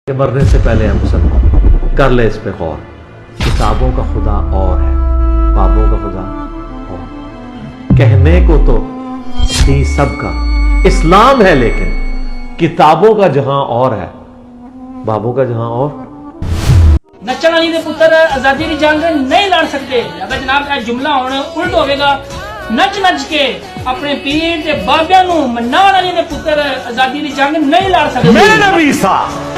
کہ مرنے سے پہلے ہم سب کر لے اس پہ غور. کتابوں کا خدا اور ہے، بابوں کا خدا اور. کہنے کو تو تھی سب کا اسلام ہے، لیکن کتابوں کا جہاں اور ہے، بابوں کا جہاں اور. نچن والی دے پتر آزادی کی جنگ نہیں لڑ سکتے. اگر جناب کا جملہ ہونا الٹ ہوئے گا، نچ نچ کے اپنے پیر تے بابیاں نو مناون والی دے پتر آزادی کی جنگ نہیں لڑ سکتے. میں نبی سا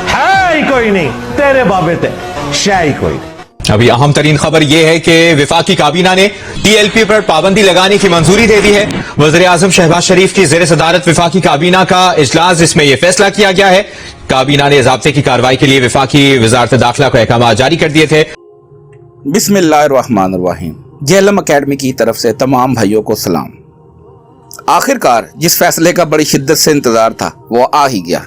ہے ہی کوئی نہیں، تیرے بابے تے شے ہی کوئی. ابھی اہم ترین خبر یہ ہے کہ وفاقی کابینہ نے ٹی ایل پی پر پابندی لگانے کی منظوری دے دی ہے. وزیر اعظم شہباز شریف کی زیر صدارت وفاقی کابینہ کا اجلاس، جس میں یہ فیصلہ کیا گیا ہے. کابینہ نے ضابطے کی کارروائی کے لیے وفاقی وزارت داخلہ کو احکامات جاری کر دیے تھے. بسم اللہ الرحمن الرحیم. جہلم اکیڈمی کی طرف سے تمام بھائیوں کو سلام. آخر کار جس فیصلے کا بڑی شدت سے انتظار تھا وہ آ ہی گیا.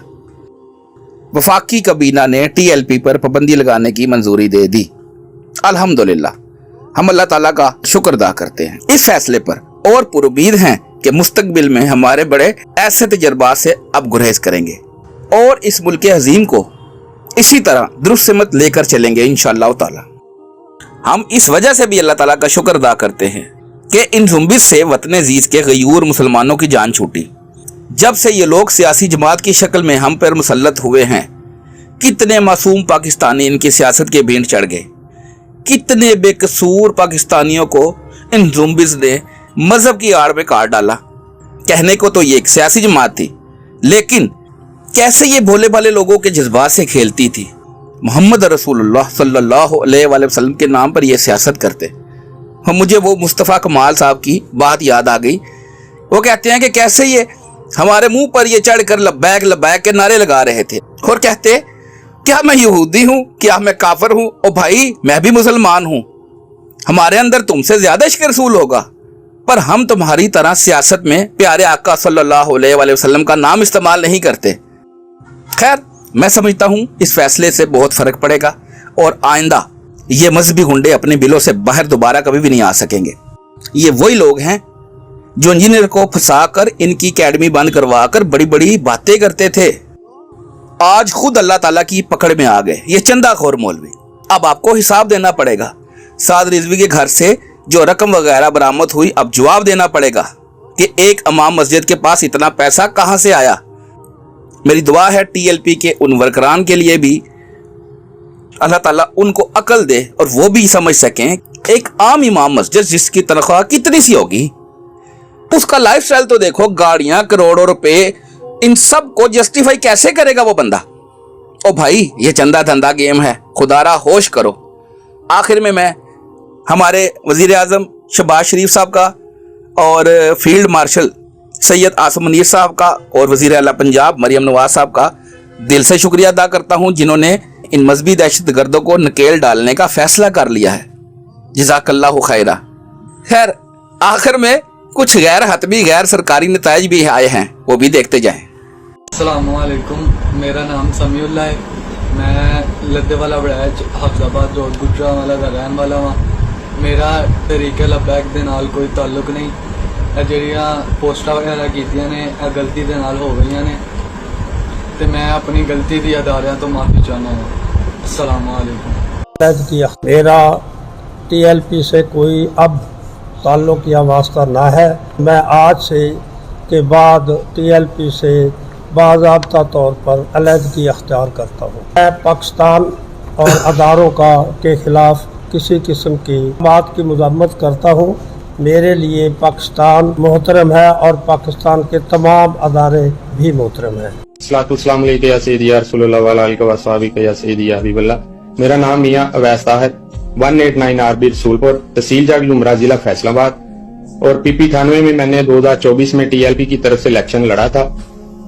وفاقی کابینہ نے ٹی ایل پی پر پابندی لگانے کی منظوری دے دی. الحمدللہ ہم اللہ تعالیٰ کا شکر ادا کرتے ہیں اس فیصلے پر، اور پر امید ہیں کہ مستقبل میں ہمارے بڑے ایسے تجربات سے اب گریز کریں گے اور اس ملک عظیم کو اسی طرح درست سمت لے کر چلیں گے انشاءاللہ تعالیٰ. ہم اس وجہ سے بھی اللہ تعالیٰ کا شکر ادا کرتے ہیں کہ ان زمبش سے وطن عزیز کے غیور مسلمانوں کی جان چھوٹی. جب سے یہ لوگ سیاسی جماعت کی شکل میں ہم پر مسلط ہوئے ہیں، کتنے معصوم پاکستانی ان کی سیاست کے بھینٹ چڑھ گئے. کتنے بے قصور پاکستانیوں کو ان زمبش نے مذہب کی آڑ میں کاٹ ڈالا. کہنے کو تو یہ ایک سیاسی جماعت تھی، لیکن کیسے یہ بھولے بھالے لوگوں کے جذبات سے کھیلتی تھی. محمد رسول اللہ صلی اللہ علیہ وآلہ وسلم کے نام پر یہ سیاست کرتے. مجھے وہ مصطفیٰ کمال صاحب کی بات یاد آ گئی. وہ کہتے ہیں کہ کیسے یہ ہمارے منہ پر یہ چڑھ کر لبیک لبیک کے نعرے لگا رہے تھے اور کہتے کیا میں یہودی ہوں، کیا میں کافر ہوں؟ او بھائی میں بھی مسلمان ہوں، ہمارے اندر تم سے زیادہ عشق رسول ہوگا، پر ہم تمہاری طرح سیاست میں پیارے آقا صلی اللہ علیہ وآلہ وسلم کا نام استعمال نہیں کرتے. خیر میں سمجھتا ہوں اس فیصلے سے بہت فرق پڑے گا اور آئندہ یہ مذہبی گنڈے اپنے بلوں سے باہر دوبارہ کبھی بھی نہیں آ سکیں گے. یہ وہی لوگ ہیں جو انجینئر کو پھنسا کر ان کی اکیڈمی بند کروا کر بڑی بڑی باتیں کرتے تھے. آج خود اللہ تعالیٰ کی پکڑ میں آ گئے یہ چندہ خور مولوی. اب آپ کو حساب دینا پڑے گا. سعد رضوی کے گھر سے جو رقم وغیرہ برآمد ہوئی، اب جواب دینا پڑے گا کہ ایک امام مسجد کے پاس اتنا پیسہ کہاں سے آیا. میری دعا ہے ٹی ایل پی کے ان ورکران کے لیے بھی اللہ تعالیٰ ان کو عقل دے اور وہ بھی سمجھ سکیں ایک عام امام مسجد جس کی تنخواہ کتنی سی ہوگی، اس کا لائف سٹائل تو دیکھو، گاڑیاں، کروڑوں روپے، ان سب کو جسٹیفائی کیسے کرے گا وہ بندہ. او بھائی یہ چندہ دھندہ گیم ہے، خدا را ہوش کرو. آخر میں ہمارے وزیر اعظم شہباز شریف صاحب کا اور فیلڈ مارشل سید آصم منیر صاحب کا اور وزیر اعلیٰ پنجاب مریم نواز صاحب کا دل سے شکریہ ادا کرتا ہوں، جنہوں نے ان مذہبی دہشت گردوں کو نکیل ڈالنے کا فیصلہ کر لیا ہے. جزاک اللہ خیرہ. خیر آخر میں کچھ غیر حتمی غیر سرکاری نتائج بھی آئے ہیں، وہ بھی دیکھتے جائیں. السلام علیکم، میرا نام سمیع اللہ ہے. میں لدے والا بڑیچ حافظ آباد روڈ گجرا والا کا رہن والا ہاں. میرا طریق لبیک دے نال کوئی تعلق نہیں. جہاں پوسٹاں وغیرہ کیتیاں نے غلطی دے نال ہو گئی نے، تے میں اپنی غلطی دی اداریاں تو معافی چاہنا ہوں. السلام علیکم. میرا ٹی ایل پی سے کوئی اب تعلق یا واسطہ نہ ہے. میں آج سے کے بعد ٹی ایل پی سے باضابطہ طور پر علیحدگی اختیار کرتا ہوں. میں پاکستان اور اداروں کے خلاف کسی قسم کی بات کی مذمت کرتا ہوں. میرے لیے پاکستان محترم ہے اور پاکستان کے تمام ادارے بھی محترم ہیں. السلام علیکم یا سیدی یا رسول اللہ علیہ وصحبہ یا سیدی یا حبیب اللہ. میرا نام میاں اویس طاہر، 189 RB رسول پور، تحصیل جاگ جمرہ، ضلع فیصل آباد. اور پی پی 98 میں نے 2024 میں ٹی ایل پی کی طرف سے الیکشن لڑا تھا.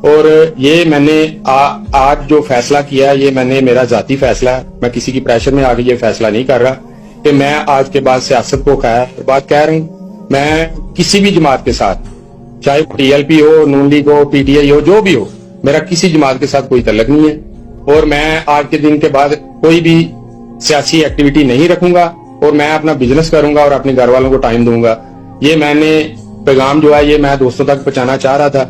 اور یہ میں نے آج جو فیصلہ کیا یہ میں نے میرا ذاتی فیصلہ ہے. میں کسی کی پریشر میں آگے یہ فیصلہ نہیں کر رہا کہ میں آج کے بعد سیاست کو بات کہہ رہا ہوں. میں کسی بھی جماعت کے ساتھ، چاہے ٹی ایل پی ہو، نون لیگ ہو، پی ٹی آئی ہو، جو بھی ہو، میرا کسی جماعت کے ساتھ کوئی تعلق نہیں ہے. اور میں آج کے دن کے بعد کوئی بھی سیاسی ایکٹیویٹی نہیں رکھوں گا اور میں اپنا بزنس کروں گا اور اپنے گھر والوں کو ٹائم دوں گا. یہ میں نے پیغام جو ہے یہ میں دوستوں تک پہنچانا چاہ رہا تھا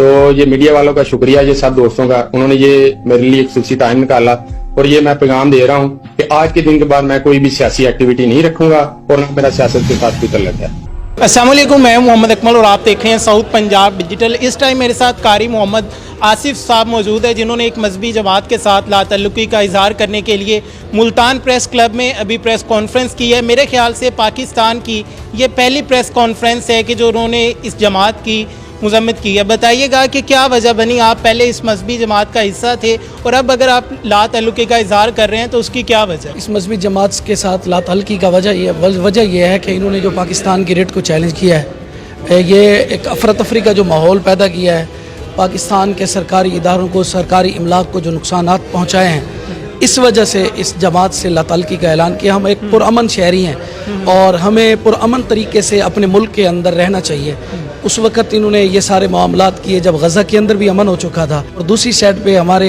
तो ये मीडिया वालों का शुक्रिया, ये सब दोस्तों का, उन्होंने ये मेरे लिए एक सिलसिला टाइम निकाला और ये मैं पैगाम दे रहा हूँ कि आज के दिन के बाद मैं कोई भी सियासी एक्टिविटी नहीं रखूंगा और ना मेरा सियासत के साथ कोई तल्लुक है। अस्सलाम वालेकुम, मैं मोहम्मद अकमल और आप देख रहे हैं साउथ पंजाब डिजिटल। इस टाइम मेरे साथ कारी मोहम्मद आसिफ साहब मौजूद है, जिन्होंने एक मजहबी जमात के साथ लातल्लुकी का इजहार करने के लिए मुल्तान प्रेस क्लब में अभी प्रेस कॉन्फ्रेंस की है। मेरे ख्याल से पाकिस्तान की ये पहली प्रेस कॉन्फ्रेंस है कि जो उन्होंने इस जमात की मजम्मत की है। बताइएगा कि क्या वजह बनी, आप पहले इस मजहबी जमात का हिस्सा थे और अब अगर आप लातल्लुकी का इजहार कर रहे हैं तो उसकी क्या वजह? इस मजहबी जमात के साथ लातल्लुकी का वजह यह है कि इन्होंने जो पाकिस्तान की रेट को चैलेंज किया है, ये एक अफरा तफरी का जो माहौल पैदा किया है, पाकिस्तान के सरकारी इदारों को, सरकारी इमलाक को जो नुकसानात पहुँचाए हैं, इस वजह से इस जमात से लातल्लुकी का ऐलान किया। हम एक पुरअमन शहरी हैं और हमें पुरअमन तरीके से अपने मुल्क के अंदर रहना चाहिए। उस वक़्त इन्होंने ये सारे मामलात किए जब गज़ा के अंदर भी अमन हो चुका था और दूसरी साइड पे हमारे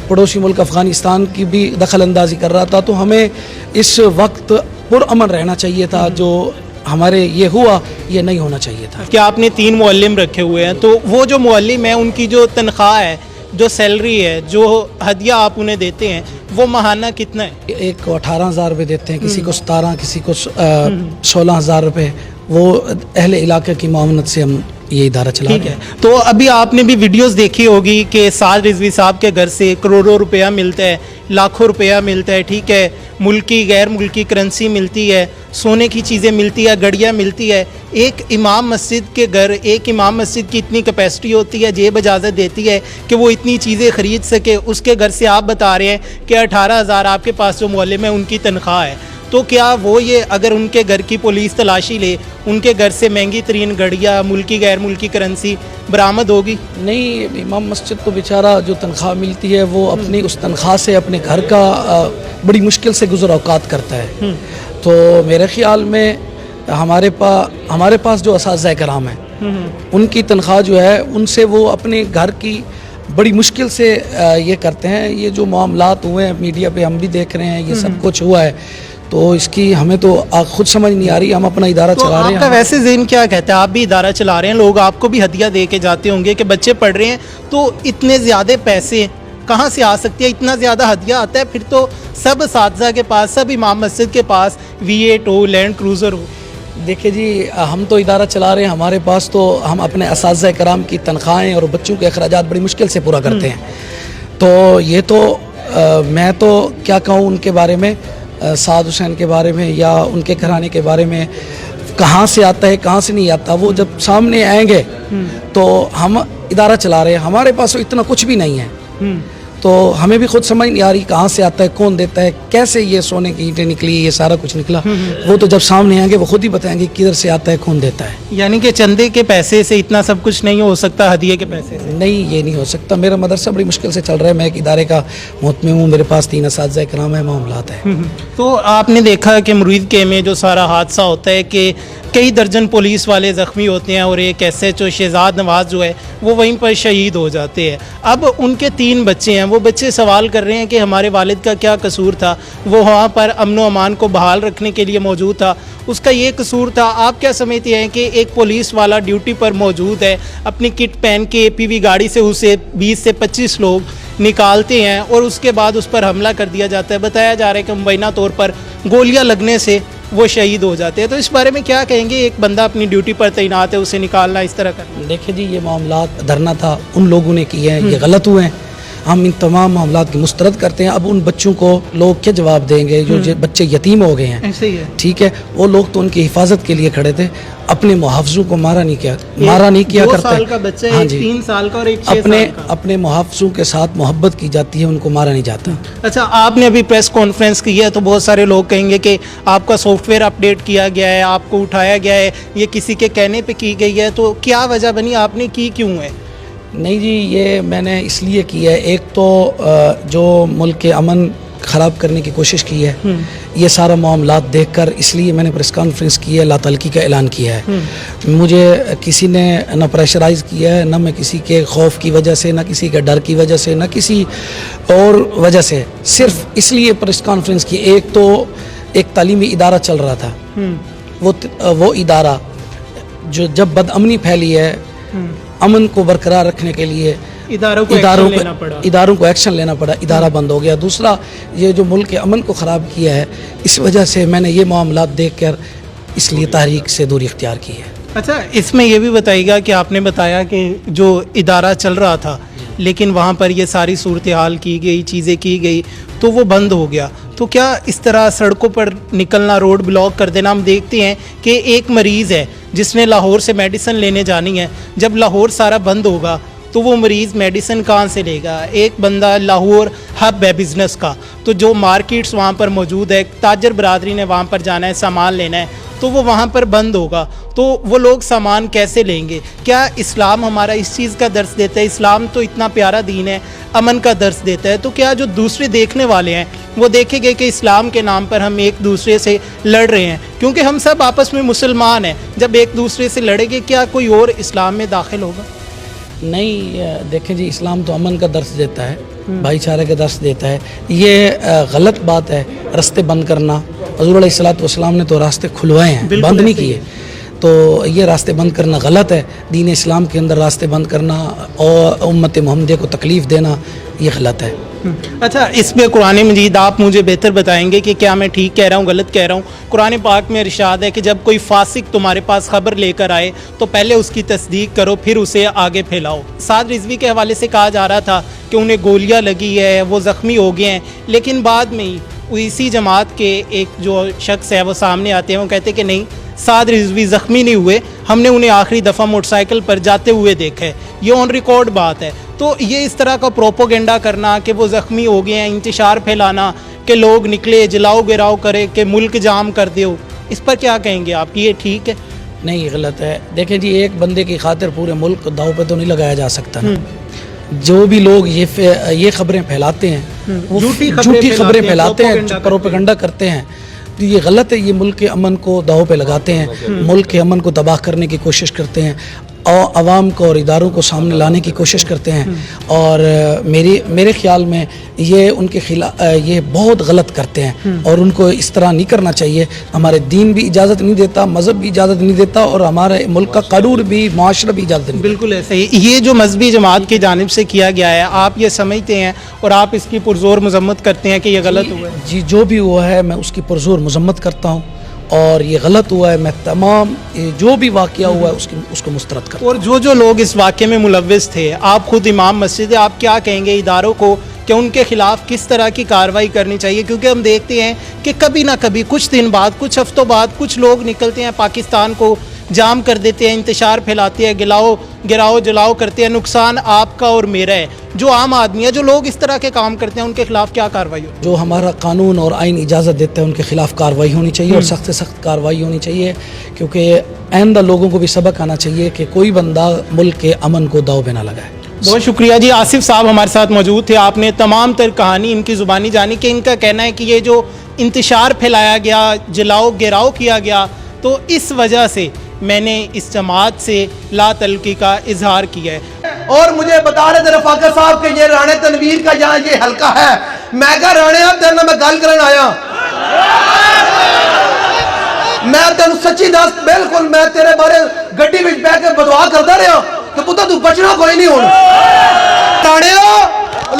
पड़ोसी मुल्क अफ़गानिस्तान की भी दखल अंदाजी कर रहा था। तो हमें इस वक्त पुरअमन रहना चाहिए था, जो हमारे ये हुआ ये नहीं होना चाहिए था। क्या आपने 3 मुअल्लिम रखे हुए हैं, तो वो जो मुअल्लिम है उनकी जो तनख्वाह है, जो सैलरी है, जो हदिया आप उन्हें देते हैं, वो माहाना कितना है? एक को 18,000 रुपये देते हैं, किसी को 17, किसी को 16,000 रुपये। वो अहले इलाके की मामनत से हम ये इदारा चला रहे हैं। तो अभी आपने भी वीडियोस देखी होगी कि साद रिजवी साहब के घर से करोड़ों रुपया मिलता है, लाखों रुपया मिलता है, ठीक है, मुल्की गैर मुल्की करेंसी मिलती है, सोने की चीज़ें मिलती है, गड़ियाँ मिलती है। एक इमाम मस्जिद के घर, एक इमाम मस्जिद की इतनी कैपेसिटी होती है, जेब इजाज़त देती है कि वो इतनी चीज़ें ख़रीद सके। उसके घर से आप बता रहे हैं कि 18,000 आपके पास जो मुअल्लिम है उनकी तनख्वाह है। तो क्या वो ये अगर उनके घर की पुलिस तलाशी ले, उनके घर से महंगी तरीन गड़ियाँ, मुल्की गैर मुल्की करेंसी बरामद होगी? नहीं, इमाम मस्जिद तो बेचारा जो तनख्वाह मिलती है वो अपनी उस तनख्वाह से अपने घर का बड़ी मुश्किल से गुज़र औकात करता है। तो मेरे ख़्याल में हमारे पास जो असातिज़ा कराम हैं, उनकी तनख्वाह जो है उनसे वो अपने घर की बड़ी मुश्किल से ये करते हैं। ये जो मामलात हुए हैं मीडिया पे हम भी देख रहे हैं, ये सब कुछ हुआ है, तो इसकी हमें तो खुद समझ नहीं आ रही। हम अपना इदारा चला रहे हैं। आपका वैसे ज़हन क्या कहता है? आप भी इदारा चला रहे हैं, लोग आपको भी हदिया दे के जाते होंगे कि बच्चे पढ़ रहे हैं, तो इतने ज़्यादा पैसे कहाँ से आ सकती है? इतना ज़्यादा हदिया आता है फिर तो सब असातिज़ा के पास, सब इमाम मस्जिद के पास V8 हो, लैंड क्रूज़र हो। देखिए जी, हम तो इदारा चला रहे हैं, हमारे पास तो हम अपने असातिज़ा कराम की तनख्वाहें और बच्चों के अखराजात बड़ी मुश्किल से पूरा करते हैं। तो ये तो मैं तो क्या कहूँ उनके बारे में, साद हुसैन के बारे में या उनके घराने के बारे में, कहाँ से आता है कहाँ से नहीं आता, वो जब सामने आएंगे तो हम इदारा चला रहे हैं, हमारे पास तो इतना कुछ भी नहीं है। तो हमें भी खुद समझ नहीं आ रही कहाँ से आता है, कौन देता है, कैसे ये सोने की ईंटें निकली, ये सारा कुछ निकला। वो तो जब सामने आएंगे वो खुद ही बताएंगे किधर से आता है, कौन देता है। यानी कि चंदे के पैसे से इतना सब कुछ नहीं हो सकता, हदिये के पैसे से? नहीं, ये नहीं हो सकता। मेरा मदरसा बड़ी मुश्किल से चल रहा है, मैं एक इदारे का मुहतमिम हूँ, मेरे पास 3 असातिज़ा कराम है, मामलात है। तो आपने देखा कि मुरीद के में जो सारा हादसा होता है कि कई दर्जन पुलिस वाले ज़ख्मी होते हैं और एक SHO शहजाद नवाज़ जो है वो वहीं पर शहीद हो जाते हैं। अब उनके 3 बच्चे हैं, वो बच्चे सवाल कर रहे हैं कि हमारे वालिद का क्या कसूर था, वो वहाँ पर अमन व अमान को बहाल रखने के लिए मौजूद था, उसका ये कसूर था। आप क्या समझते हैं कि एक पुलिस वाला ड्यूटी पर मौजूद है, अपनी किट पहन के APV गाड़ी से उसे 20 से 25 लोग निकालते हैं और उसके बाद उस पर हमला कर दिया जाता है। बताया जा रहा है कि मुबैना तौर पर गोलियां लगने से वो शहीद हो जाते हैं। तो इस बारे में क्या कहेंगे? एक बंदा अपनी ड्यूटी पर तैनात है, उसे निकालना इस तरह का। देखिए जी, ये मामलात धरना था, उन लोगों ने किए हैं, ये गलत हुए हैं। हम इन तमाम मामलात की मुस्तरद करते हैं। अब उन बच्चों को लोग क्या जवाब देंगे जो बच्चे यतीम हो गए हैं? ऐसे ही है, ठीक है। वो लोग तो उनकी हिफाजत के लिए खड़े थे, अपने मुहाफ़िज़ों को मारा नहीं किया करते। 2 साल का बच्चा है, हाँ एक जी, 3 साल का और एक 6 साल का। अपने मुहाफ़िज़ों के साथ मोहब्बत की जाती है, उनको मारा नहीं जाता। अच्छा, आपने अभी प्रेस कॉन्फ्रेंस की है तो बहुत सारे लोग कहेंगे कि आपका सॉफ्टवेयर अपडेट किया गया है, आपको उठाया गया है, ये किसी के कहने पे की गई है, तो क्या वजह बनी, आपने की क्यों है? नहीं जी, ये मैंने इसलिए की है, एक तो जो मुल्क के अमन ख़राब करने की कोशिश की है, ये सारा मामलात देखकर इसलिए मैंने प्रेस कॉन्फ्रेंस की है, लातल्लुकी का ऐलान किया है। मुझे किसी ने न प्रेशराइज़ किया है, न मैं किसी के खौफ की वजह से, न किसी के डर की वजह से, न किसी और वजह से, सिर्फ इसलिए प्रेस कॉन्फ्रेंस की। एक तो एक तालीमी इदारा चल रहा था, वो इदारा जो जब बदअमनी फैली है अमन को बरकरार रखने के लिए इदारों को एक्शन लेना पड़ा, इदारा बंद हो गया। दूसरा, ये जो मुल्क के अमन को ख़राब किया है, इस वजह से मैंने ये मामला देख कर इसलिए तहरीक से दूरी इख्तियार की है। अच्छा, इसमें यह भी बताइएगा कि आपने बताया कि जो इदारा चल रहा था लेकिन वहाँ पर ये सारी सूरत हाल की गई, चीज़ें की गई, तो वो बंद हो गया। तो क्या इस तरह सड़कों पर निकलना, रोड ब्लॉक कर देना, हम देखते हैं कि एक मरीज़ है जिसने लाहौर से मेडिसिन लेने जानी है, जब लाहौर सारा बंद होगा तो वो मरीज़ मेडिसिन कहाँ से लेगा? एक बंदा, लाहौर हब है बिज़नेस का, तो जो मार्केट्स वहाँ पर मौजूद है, ताजर बरादरी ने वहाँ पर जाना है, सामान लेना है, तो वो वहाँ पर बंद होगा, तो वो लोग सामान कैसे लेंगे? क्या इस्लाम हमारा इस चीज़ का दर्स देता है? इस्लाम तो इतना प्यारा दीन है, अमन का दर्स देता है, तो क्या जो दूसरे देखने वाले हैं वो देखेंगे कि इस्लाम के नाम पर हम एक दूसरे से लड़ रहे हैं? क्योंकि हम सब आपस में मुसलमान हैं, जब एक दूसरे से लड़ेंगे क्या कोई और इस्लाम में दाखिल होगा? नहीं, देखें जी, इस्लाम तो अमन का दर्स देता है, भाईचारे का दर्स देता है। ये गलत बात है रास्ते बंद करना। हज़ूर अलैहिस्सलातु वस्सलाम ने तो रास्ते खुलवाए हैं, बंद नहीं किए। तो ये रास्ते बंद करना गलत है। दीन इस्लाम के अंदर रास्ते बंद करना और उम्मत मुहम्मदिया को तकलीफ़ देना, ये गलत है। अच्छा, इसमें कुरान मजीद आप मुझे बेहतर बताएंगे कि क्या मैं ठीक कह रहा हूँ, गलत कह रहा हूँ? कुरान पाक में इरशाद है कि जब कोई फासिक तुम्हारे पास खबर लेकर आए तो पहले उसकी तस्दीक करो, फिर उसे आगे फैलाओ। साद रिजवी के हवाले से कहा जा रहा था कि उन्हें गोलियाँ लगी है, वो ज़ख्मी हो गए हैं, लेकिन बाद में ही इसी जमात के एक जो शख्स है वो सामने आते हैं, वो कहते कि नहीं, साद रिजवी ज़ख्मी नहीं हुए, हमने उन्हें आखिरी दफ़ा मोटरसाइकिल पर जाते हुए देखा है। ये ऑन रिकॉर्ड बात है। तो ये इस तरह का प्रोपोगेंडा करना कि वो ज़ख्मी हो गए हैं, इंतशार फैलाना कि लोग निकले, जलाओ गिराओ करे, कि मुल्क जाम कर दो, इस पर क्या कहेंगे आप? ये ठीक है? नहीं, गलत है। देखें जी, एक बंदे की खातिर पूरे मुल्क को दाव पे तो नहीं लगाया जा सकता ना। जो भी लोग ये खबरें फैलाते हैं, वो झूठी खबरें फैलाते हैं, प्रोपेगेंडा करते हैं, तो ये गलत है। ये मुल्क के अमन को दाव पे लगाते हैं, मुल्क के अमन को तबाह करने की कोशिश करते हैं और आवाम को और इदारों को सामने लाने की कोशिश करते हैं। और मेरे ख्याल में ये उनके खिलाफ ये बहुत गलत करते हैं और उनको इस तरह नहीं करना चाहिए। हमारे दीन भी इजाज़त नहीं देता, मज़हब भी इजाज़त नहीं देता और हमारे मुल्क का कानून भी, माशरा भी इजाज़त नहीं। बिल्कुल ऐसे ही ये जो मजहबी जमात की जानिब से किया गया है, आप ये समझते हैं और आप इसकी पुरजोर मजम्मत करते हैं कि ये गलत हुआ है? जी, जो भी हुआ है मैं उसकी पुरजोर मजम्मत करता हूँ और ये गलत हुआ है। मैं तमाम जो भी वाक़या हुआ है उसको मुस्तरद करता हूँ। और जो लोग इस वाक़े में मुलव्विस थे, आप खुद इमाम मस्जिद है, आप क्या कहेंगे इदारों को कि उनके खिलाफ किस तरह की कार्रवाई करनी चाहिए? क्योंकि हम देखते हैं कि कभी ना कभी, कुछ दिन बाद, कुछ हफ्तों बाद, कुछ लोग निकलते हैं, पाकिस्तान को जाम कर देते हैं, इंतशार फैलाते हैं, गिराओ जलाओ करते हैं। नुकसान आपका और मेरा है। जो आम आदमी है, जो लोग इस तरह के काम करते हैं, उनके खिलाफ क्या कार्रवाई हो? जो हमारा कानून और आइन इजाज़त देता है उनके खिलाफ कार्रवाई होनी चाहिए और सख्त से सख्त कार्रवाई होनी चाहिए, क्योंकि आइंदा लोगों को भी सबक आना चाहिए कि कोई बंदा मुल्क के अमन को दाव पे ना लगाए। बहुत शुक्रिया जी। आसिफ साहब हमारे साथ मौजूद थे, आपने तमाम तर कहानी इनकी ज़ुबानी जानी कि इनका कहना है कि ये जो इंतशार फैलाया गया, जलाओ गिराओ किया गया, तो इस वजह से मैंने इस जमात से ला तल्की का इजहार किया है। और मुझे बता रहे थे रफाका साहब कि ये राणे तनवीर का यहाँ ये हल्का है। मैं कहा राणे अब तेरे मैं गल करन आया, मैं तेन सच्ची दस, बिल्कुल मैं तेरे बारे गड्डी में बैठ के बदवा करता रहा कि पुत्तर तू बचना कोई नहीं हुण। राणे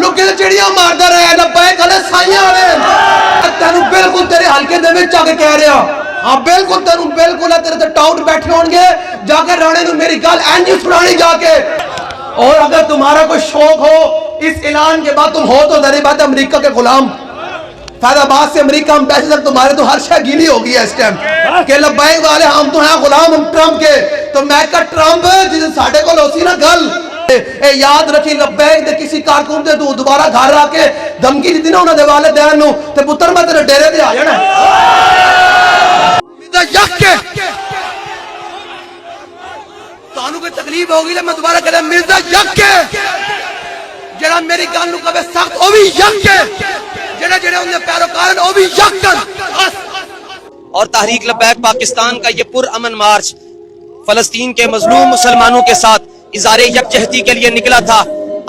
लुके ते चिड़ियां मारदा रहा ना पाए कले साइयां वाले तेन बिल्कुल तेरे हल्के दे विच आके कह रहा, हाँ बिल्कुल तेन बिल्कुल तेरे ते टाउट बैठे होंगे, जाके राणे नूं मेरी गल इंज सुनानी जाके। और अगर तुम्हारा कोई शौक हो इस ऐलान के बाद, तुम हो तो जरी बात अमेरिका के गुलाम। फैजाबाद से अमेरिका हम पैसे तक तुम्हारे तो हर शय गीली हो गई है इस टाइम के लब्बैक वाले, हम तो हैं गुलाम हम ट्रम्प के। तो मैं का ट्रम्प जिसे साडे कोल होसी ना गल ए याद रखी, लब्बैक दे किसी कारकुन ते तू दोबारा घर आके धमकी दी ना उन्हां दे वाले दैन नूं ते पुत्तर मैं तेरे डेरे ते आ जाना यक के। तानू कोई तकलीफ होगी ले मैं दोबारा कहदा मिर्जा यक के, जेड़ा मेरी गल नूं कवे सख्त ओ भी यक के, जेड़े जेड़े उनके पैरोकार ओ भी यक कर। और तहरीक लब्बैक पाकिस्तान का ये पुरअमन मार्च फलस्तीन के मजलूम मुसलमानों के साथ इज़ारे यकजहती के लिए निकला था।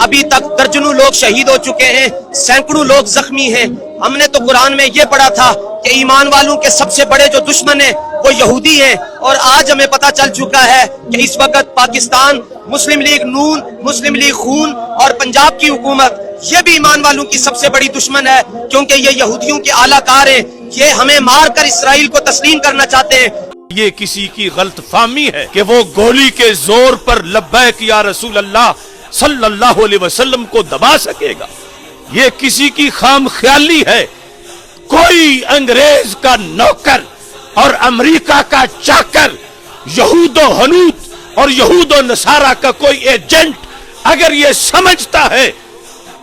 अभी तक दर्जनों लोग शहीद हो चुके हैं, सैकड़ों लोग जख्मी हैं। हमने तो कुरान में ये पढ़ा था कि ईमान वालों के सबसे बड़े जो दुश्मन है وہ یہودی ہیں، اور آج ہمیں پتہ چل چکا ہے کہ اس وقت پاکستان، مسلم لیگ نون، مسلم لیگ خون اور پنجاب کی حکومت یہ بھی ایمان والوں کی سب سے بڑی دشمن ہے، کیونکہ یہ یہودیوں کے اعلیٰ کار ہیں، یہ ہمیں مار کر اسرائیل کو تسلیم کرنا چاہتے ہیں۔ یہ کسی کی غلط فہمی ہے کہ وہ گولی کے زور پر لبیک یا رسول اللہ صلی اللہ علیہ وسلم کو دبا سکے گا، یہ کسی کی خام خیالی ہے۔ کوئی انگریز کا نوکر اور امریکہ کا چاکر، یہود و ہنود اور یہود و نصارہ کا کوئی ایجنٹ اگر یہ سمجھتا ہے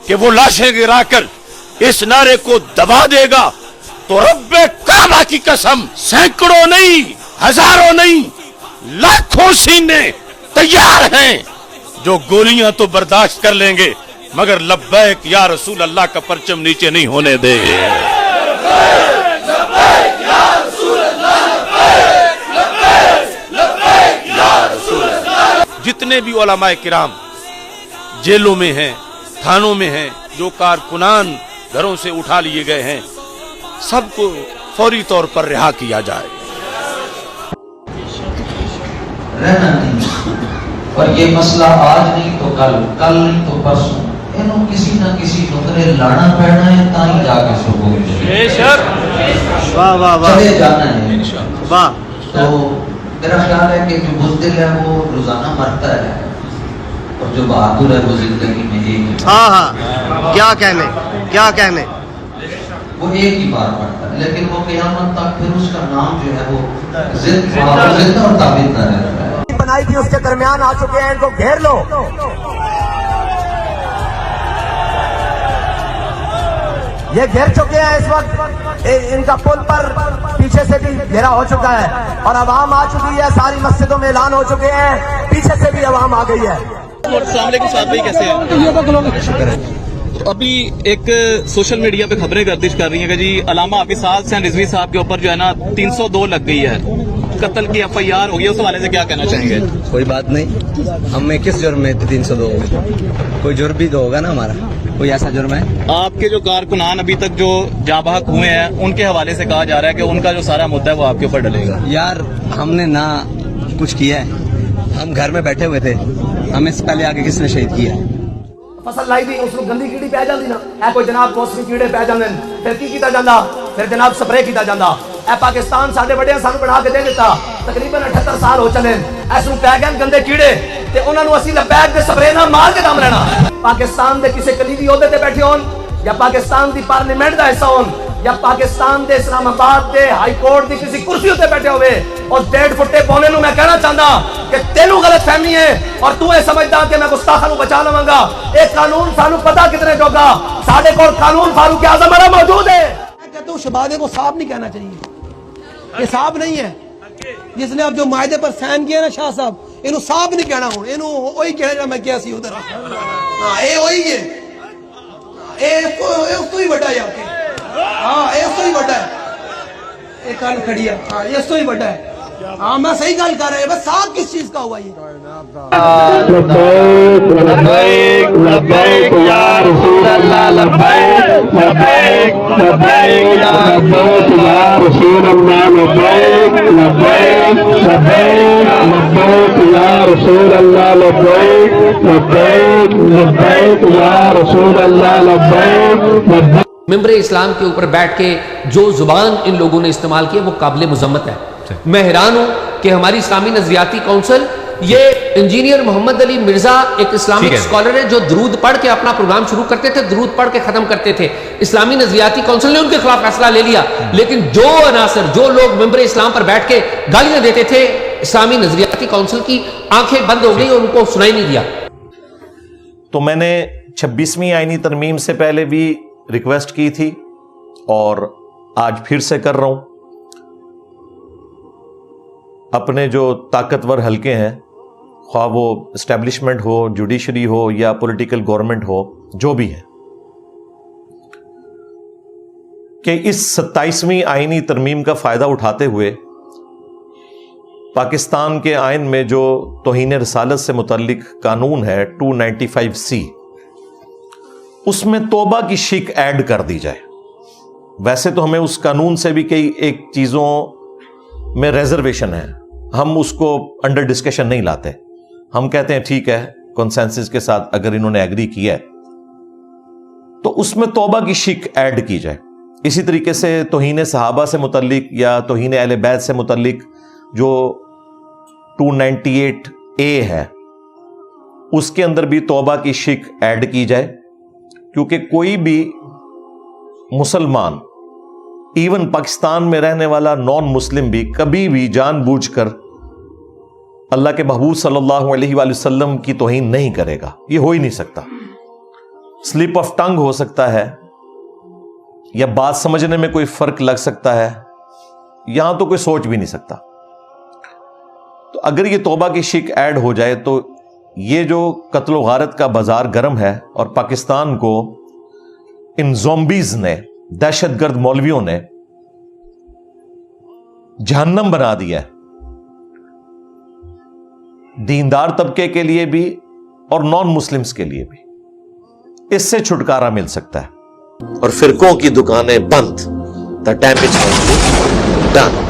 کہ وہ لاشیں گرا کر اس نعرے کو دبا دے گا تو رب کعبہ کی قسم سینکڑوں نہیں، ہزاروں نہیں، لاکھوں سینے تیار ہیں جو گولیاں تو برداشت کر لیں گے مگر لبیک یا رسول اللہ کا پرچم نیچے نہیں ہونے دے گے۔ جتنے بھی علماء کرام جیلوں میں ہیں، تھانوں میں ہیں، جو کارکنان گھروں سے اٹھا لیے گئے ہیں، سب کو فوری طور پر رہا کیا جائے۔ رہنا نہیں، اور یہ مسئلہ آج نہیں تو کل، کل نہیں تو پرسوں، انہوں کسی نہ کسی نقرے لانا پڑنا ہے تاہی جا کے سکو گے، چلے جانا ہے۔ تو میرا خیال ہے کہ جو بزدل ہے وہ روزانہ مرتا ہے اور جو بہادر ہے وہ زندگی میں ایک کہنے وہ ایک ہی بار پڑتا ہے، لیکن وہ قیامت تک پھر اس کا نام جو ہے وہ زندہ اور ثابت نہ رہتا ہے۔ بنائی تھی اس کے درمیان آ چکے ہیں، ان کو گھیر لو۔ یہ گھیر چکے ہیں، اس وقت ان کا پل پر پیچھے سے بھی گھیرا ہو چکا ہے اور عوام آ چکی ہے، ساری مسجدوں میں اعلان ہو چکے ہیں، پیچھے سے بھی عوام آ گئی ہے۔ السلام علیکم صاحب بھائی، کیسے ہیں؟ ابھی ایک سوشل میڈیا پہ خبریں گردش کر رہی ہیں کہ جی علامہ حافظ حسین رضوی صاحب کے اوپر جو ہے نا 302 لگ گئی ہے، قتل کی FIR ہو گئی، اس حوالے سے کیا کہنا چاہیں گے؟ کوئی بات نہیں، ہمیں کس جرم میں 302 ہوگی؟ کوئی جرم بھی تو ہوگا نا ہمارا، کوئی ایسا جرم ہے؟ آپ کے جو کارکنان ابھی تک جو جاں بحق ہوئے ہیں ان کے حوالے سے کہا جا رہا ہے کہ ان کا جو سارا مدعا ہے وہ آپ کے اوپر ڈلے گا۔ یار ہم نے نہ کچھ کیا ہے، ہم گھر میں بیٹھے ہوئے تھے، ہمیں سے پہلے آگے کس نے شہید کیا ہے؟ فصل لائی تھی، اس کو گندی کیڑی پی جاتی نا، اے کوئی جناب موسمی کیڑے پی جاندے، پھر کی کیتا جاندا، پھر جناب سپرے کیتا جاندا۔ اے پاکستان ساڈے بڑے سانو بنا کے دے دیتا، تقریباً 78 سال ہو چلے، اس نوں پی گئے گندے کیڑے تے انہاں نوں اسی لبیک دے سپرے نال مار کے دم لینا۔ پاکستان دے کسے کلیدی عہدے تے بیٹھے ہون یا پاکستان دی پارلیمنٹ دا حصہ ہون یا پاکستان دے اسلام آباد دے ہائی کورٹ دی کسی کرسی تے بیٹھے ہوئے اور 1.5 فٹے پونے نوں میں کہنا چاہندا کہ تینوں غلط فہمی ہے اور تو اے سمجھدا کہ میں گستاخاں نوں بچا لواں گا۔ اے قانون سانو پتہ کتنے جوگا، ساڈے کول قانون فاروق اعظم والا موجود ہے۔ میں کہتا ہوں شہبازے کو صاحب نہیں کہنا چاہیے، یہ صاحب نہیں ہے، جس نے اب جو معاہدے پر سائن کیا نا شاہ صاحب، انہوں صاحب نہیں کہنا ہوں، انہوں وہی کہنا جو میں کیا سی ادھر، ہاں اے وہی ہے، اے اس تو ہی بڑا ہے، ہاں اے اس تو ہی بڑا ہے، اے کان کھڑی ہے، ہاں یہ اس تو ہی بڑا ہے، ہاں میں صحیح گل کر رہا ہے، بس صاحب کس چیز کا ہوا یہ؟ لبیک لبیک لبیک یا رسول اللہ، لبیک لبیک لبیک لبیک یا رسول اللہ، لبیک لبیک لبیک لبیک یا رسول اللہ، لبیک لبیک لبیک یا رسول اللہ، لبیک لبیک۔ ممبر اسلام کے اوپر بیٹھ کے جو زبان ان لوگوں نے استعمال کی وہ قابل مذمت ہے۔ میں حیران ہوں کہ ہماری اسلامی نظریاتی کونسل، یہ انجینئر محمد علی مرزا ایک اسلامک اسکالر ہے جو درود پڑھ کے اپنا پروگرام شروع کرتے تھے، درود پڑھ کے ختم کرتے تھے۔ اسلامی نظریاتی کونسل نے ان کے خلاف فیصلہ لے لیا، لیکن جو عناصر، جو لوگ ممبر اسلام پر بیٹھ کے گالیاں دیتے تھے، اسلامی نظریاتی کونسل کی آنکھیں بند ہو گئی اور ان کو سنائی نہیں دیا۔ تو میں نے 26ویں آئینی ترمیم سے پہلے بھی ریکویسٹ کی تھی اور آج پھر سے کر رہا ہوں، اپنے جو طاقتور حلقے ہیں، خواہ وہ اسٹیبلشمنٹ ہو، جوڈیشری ہو یا پولیٹیکل گورنمنٹ ہو، جو بھی ہے، کہ اس 27ویں آئینی ترمیم کا فائدہ اٹھاتے ہوئے پاکستان کے آئین میں جو توہین رسالت سے متعلق قانون ہے 295C، اس میں توبہ کی شک ایڈ کر دی جائے۔ ویسے تو ہمیں اس قانون سے بھی کئی ایک چیزوں میں ریزرویشن ہے، ہم اس کو انڈر ڈسکشن نہیں لاتے. ہم کہتے ہیں ٹھیک ہے کنسنسس کے ساتھ اگر انہوں نے ایگری کیا ہے تو اس میں توبہ کی شک ایڈ کی جائے. اسی طریقے سے توہین صحابہ سے متعلق یا توہین اہل بیت سے متعلق جو 298A ہے اس کے اندر بھی توبہ کی شک ایڈ کی جائے، کیونکہ کوئی بھی مسلمان ایون پاکستان میں رہنے والا نان مسلم بھی کبھی بھی جان بوجھ کر اللہ کے محبوب صلی اللہ علیہ وآلہ وسلم کی توہین نہیں کرے گا. یہ ہو ہی نہیں سکتا. سلپ آف ٹنگ ہو سکتا ہے یا بات سمجھنے میں کوئی فرق لگ سکتا ہے، یہاں تو کوئی سوچ بھی نہیں سکتا. تو اگر یہ توبہ کی شک ایڈ ہو جائے تو یہ جو قتل و غارت کا بازار گرم ہے اور پاکستان کو ان زومبیز نے، دہشت گرد مولویوں نے جہنم بنا دیا ہے، دیندار طبقے کے لیے بھی اور نان مسلمز کے لیے بھی اس سے چھٹکارا مل سکتا ہے. اور فرقوں کی دکانیں بند. The damage has been done.